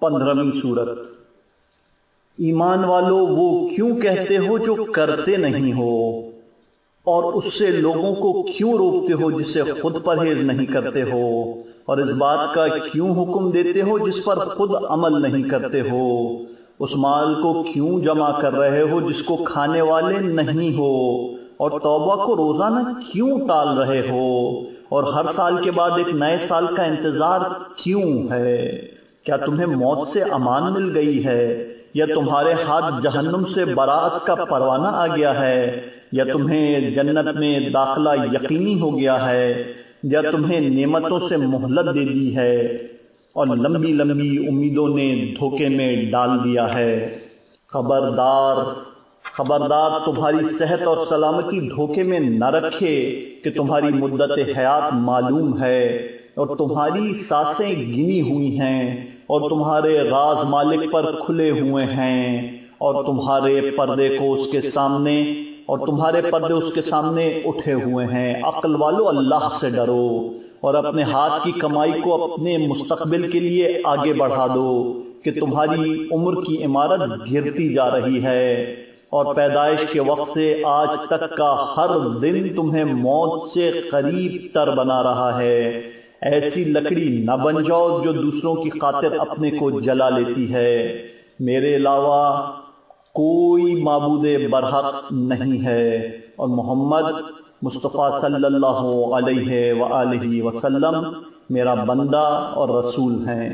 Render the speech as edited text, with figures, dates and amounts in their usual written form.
15ویں سورت۔ ایمان والو وہ کیوں کہتے ہو جو کرتے نہیں ہو، اور اس سے لوگوں کو کیوں روکتے ہو جس سے خود پرہیز نہیں کرتے ہو، اور اس بات کا کیوں حکم دیتے ہو جس پر خود عمل نہیں کرتے ہو، اس مال کو کیوں جمع کر رہے ہو جس کو کھانے والے نہیں ہو، اور توبہ کو روزانہ کیوں ٹال رہے ہو، اور ہر سال کے بعد ایک نئے سال کا انتظار کیوں ہے؟ کیا تمہیں موت سے امان مل گئی ہے، یا تمہارے ہاتھ جہنم سے برات کا پروانہ آ گیا ہے، یا تمہیں جنت میں داخلہ یقینی ہو گیا ہے، یا تمہیں نعمتوں سے مہلت دے دی ہے، اور لمبی لمبی امیدوں نے دھوکے میں ڈال دیا ہے۔ خبردار خبردار تمہاری صحت اور سلامتی دھوکے میں نہ رکھے کہ تمہاری مدت حیات معلوم ہے، اور تمہاری سانسیں گنی ہوئی ہیں، اور تمہارے راز مالک پر کھلے ہوئے ہیں، اور تمہارے پردے اس کے سامنے اٹھے ہوئے ہیں۔ عقل والو اللہ سے ڈرو، اور اپنے ہاتھ کی کمائی کو اپنے مستقبل کے لیے آگے بڑھا دو کہ تمہاری عمر کی عمارت گرتی جا رہی ہے، اور پیدائش کے وقت سے آج تک کا ہر دن تمہیں موت سے قریب تر بنا رہا ہے۔ ایسی لکڑی نہ بن جاؤ جو دوسروں کی خاطر اپنے کو جلا لیتی ہے۔ میرے علاوہ کوئی معبود برحق نہیں ہے، اور محمد مصطفیٰ صلی اللہ علیہ وآلہ وسلم میرا بندہ اور رسول ہیں۔